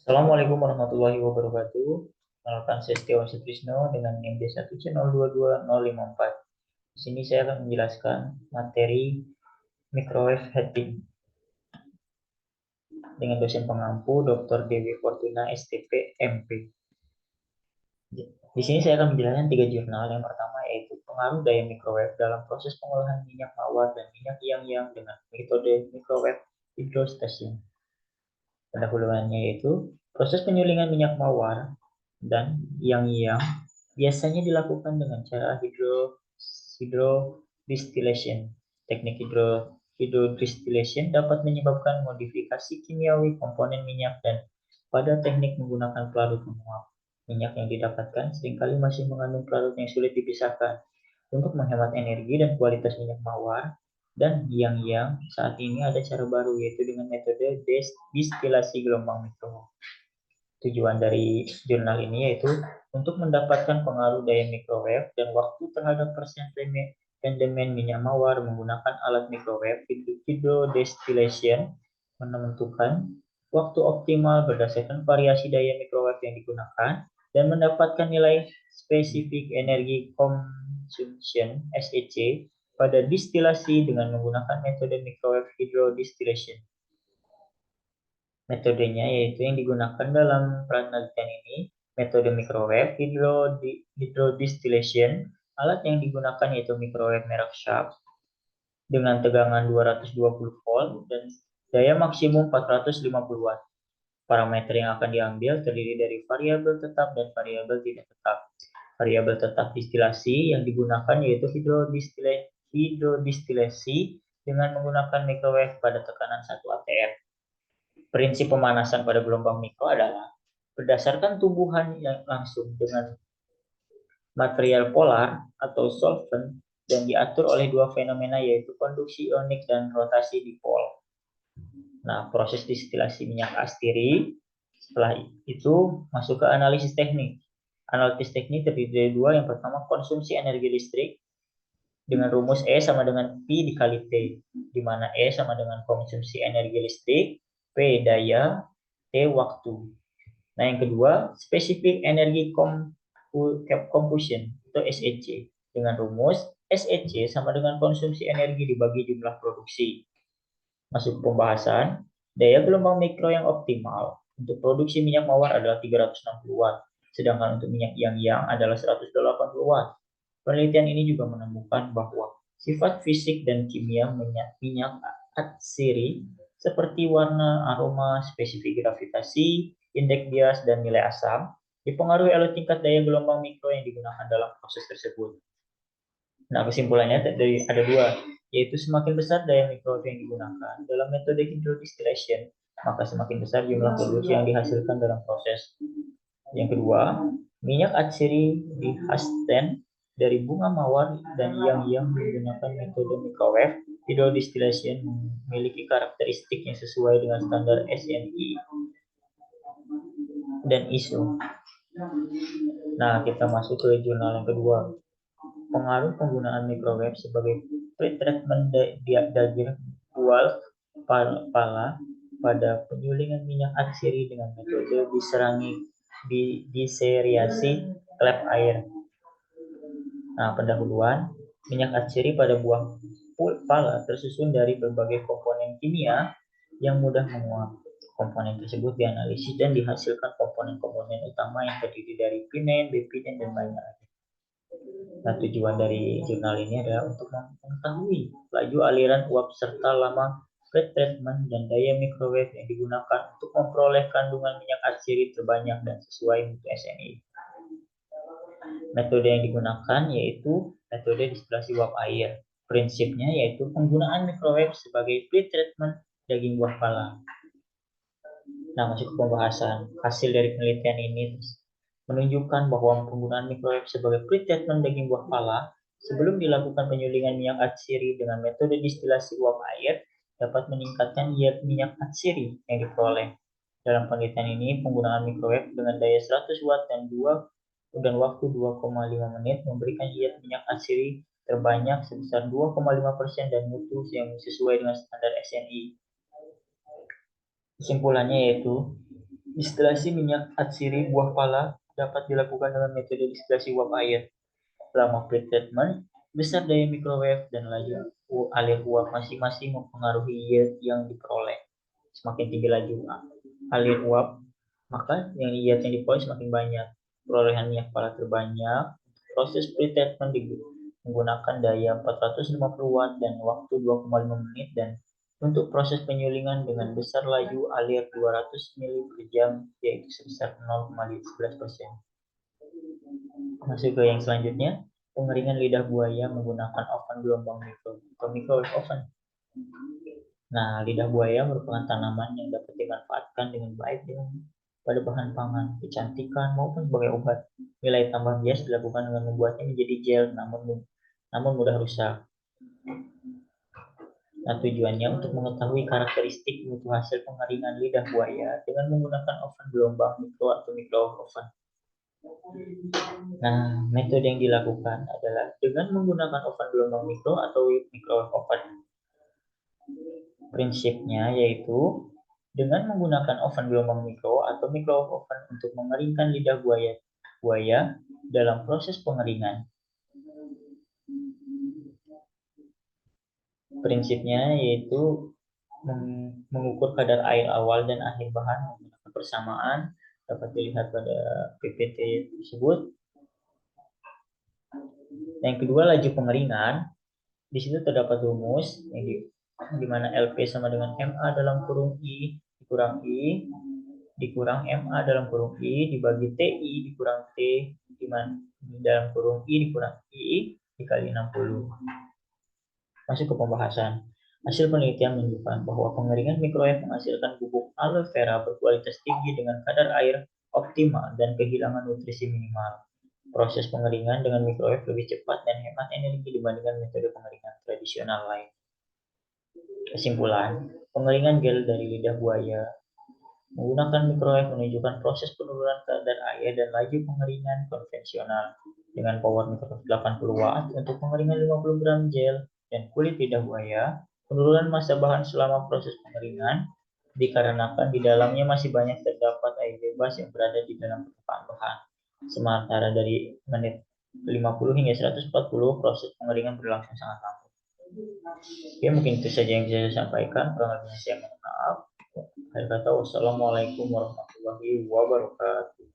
Assalamualaikum warahmatullahi wabarakatuh. Perkenalkan saya Setiawan Sutrisno dengan NIM D1C022054. Di sini saya akan menjelaskan materi microwave heating dengan dosen pengampu Dr. Dewi Fortuna STP MP. Di sini saya akan menjelaskan tiga jurnal. Yang pertama yaitu pengaruh daya microwave dalam proses pengolahan minyak mawar dan minyak yang dengan metode microwave hydrostation. Pendahuluannya yaitu proses penyulingan minyak mawar dan yang biasanya dilakukan dengan cara hydrodistillation. Teknik hydrodistillation dapat menyebabkan modifikasi kimiawi komponen minyak dan pada teknik menggunakan pelarut menguap. Minyak yang didapatkan seringkali masih mengandung pelarut yang sulit dipisahkan. Untuk menghemat energi dan kualitas minyak mawar dan yang saat ini ada cara baru yaitu dengan metode destilasi gelombang mikro. Tujuan dari jurnal ini yaitu untuk mendapatkan pengaruh daya microwave dan waktu terhadap rendemen minyak mawar menggunakan alat microwave hydrodistillation menentukan waktu optimal berdasarkan variasi daya microwave yang digunakan dan mendapatkan nilai spesifik energi consumption SEC pada distilasi dengan menggunakan metode microwave hydrodistillation. Metodenya yaitu yang digunakan dalam penelitian ini, metode microwave hydrodistillation. Alat yang digunakan yaitu microwave merek Sharp dengan tegangan 220 volt dan daya maksimum 450 watt. Parameter yang akan diambil terdiri dari variabel tetap dan variabel tidak tetap. Variabel tetap distilasi yang digunakan yaitu hydrodistilasi dengan menggunakan microwave pada tekanan 1 atm. Prinsip pemanasan pada gelombang mikro adalah berdasarkan tumbuhan yang langsung dengan material polar atau solvent dan diatur oleh dua fenomena yaitu konduksi ionik dan rotasi dipol. Nah, proses distilasi minyak astiri setelah itu masuk ke analisis teknik. Analisis teknik terdiri dari dua. Yang pertama konsumsi energi listrik dengan rumus E sama dengan P dikali T, di mana E sama dengan konsumsi energi listrik, P daya, T waktu. Nah, yang kedua, spesifik energi combustion atau SEC dengan rumus SEC sama dengan konsumsi energi dibagi jumlah produksi. Masuk pembahasan, daya gelombang mikro yang optimal untuk produksi minyak mawar adalah 360 watt, sedangkan untuk minyak yang adalah 180 watt. Penelitian ini juga menemukan bahwa sifat fisik dan kimia minyak atsiri seperti warna, aroma, spesifik gravitasi, indeks bias, dan nilai asam dipengaruhi oleh tingkat daya gelombang mikro yang digunakan dalam proses tersebut. Nah, kesimpulannya ada dua, yaitu semakin besar daya microwave yang digunakan dalam metode hydrodistillation, maka semakin besar jumlah produksi yang dihasilkan dalam proses. Yang kedua, minyak atsiri dihasilkan dari bunga mawar dan yang menggunakan metode microwave hydrodistillation memiliki karakteristik yang sesuai dengan standar SNI dan ISO. Nah, kita masuk ke jurnal yang kedua. Pengaruh penggunaan microwave sebagai pretreatment daging bual pala pada penyulingan minyak atsiri dengan metode diseriasi klep air. Nah, pendahuluan minyak atsiri pada buah pala tersusun dari berbagai komponen kimia yang mudah menguap. Komponen tersebut dianalisis dan dihasilkan komponen-komponen utama yang terdiri dari pinen, bepiden, dan banyak lagi. Nah, tujuan dari jurnal ini adalah untuk mengetahui laju aliran uap serta lama pretreatment dan daya microwave yang digunakan untuk memperoleh kandungan minyak atsiri terbanyak dan sesuai mutu SNI. Metode yang digunakan yaitu metode distilasi uap air. Prinsipnya yaitu penggunaan microwave sebagai pretreatment daging buah pala. Nah, masuk ke pembahasan. Hasil dari penelitian ini menunjukkan bahwa penggunaan microwave sebagai pretreatment daging buah pala sebelum dilakukan penyulingan minyak atsiri dengan metode distilasi uap air dapat meningkatkan yield minyak atsiri yang diperoleh. Dalam penelitian ini, penggunaan microwave dengan daya 100 watt dan waktu 2,5 menit memberikan yield minyak atsiri terbanyak sebesar 2,5% dan mutu yang sesuai dengan standar SNI. Kesimpulannya yaitu Distilasi minyak atsiri buah pala dapat dilakukan dengan metode distilasi uap air. Selama pretreatment, besar daya microwave dan laju alir uap masing-masing mempengaruhi yield yang diperoleh. Semakin tinggi laju alir uap, maka yield yang diperoleh semakin banyak. Perolehan minyak pala terbanyak. Proses pretreatment menggunakan daya 450 watt dan waktu 2,5 menit, dan untuk proses penyulingan dengan besar laju alir 200 mili per jam, yaitu sebesar 0,11%. Masuk ke yang selanjutnya, pengeringan lidah buaya menggunakan oven gelombang mikro atau microwave oven. Nah, lidah buaya merupakan tanaman yang dapat dimanfaatkan dengan baik pada bahan pangan, kecantikan, maupun sebagai obat. Nilai tambah bias dilakukan dengan membuatnya menjadi gel, namun mudah rusak. Nah, tujuannya untuk mengetahui karakteristik mutu hasil pengeringan lidah buaya dengan menggunakan oven gelombang mikro atau microwave oven. Nah, metode yang dilakukan adalah dengan menggunakan oven gelombang mikro atau microwave oven. Prinsipnya yaitu dengan menggunakan oven gelombang mikro atau microwave oven untuk mengeringkan lidah buaya dalam proses pengeringan. Prinsipnya yaitu mengukur kadar air awal dan akhir bahan menggunakan persamaan, dapat dilihat pada PPT tersebut. Yang kedua, laju pengeringan. Di situ terdapat rumus yang di mana LP sama dengan MA dalam kurung I dikurang I dikurang MA dalam kurung I dibagi TI dikurang T dalam kurung I dikurang I dikali 60. Masuk ke pembahasan. Hasil penelitian menunjukkan bahwa pengeringan microwave menghasilkan bubuk aloe vera berkualitas tinggi dengan kadar air optimal dan kehilangan nutrisi minimal. Proses pengeringan dengan microwave lebih cepat dan hemat energi dibandingkan metode pengeringan tradisional lain. Kesimpulan, pengeringan gel dari lidah buaya menggunakan microwave menunjukkan proses penurunan kadar air dan laju pengeringan konvensional dengan power microwave 80 watt untuk pengeringan 50 gram gel dan kulit lidah buaya. Penurunan massa bahan selama proses pengeringan dikarenakan di dalamnya masih banyak terdapat air bebas yang berada di dalam permukaan bahan. Sementara dari menit 50 hingga 140 proses pengeringan berlangsung sangat lama. Oke, mungkin itu saja yang bisa saya sampaikan. Kurang lebihnya saya mohon maaf. Akhir kata, wassalamualaikum warahmatullahi wabarakatuh.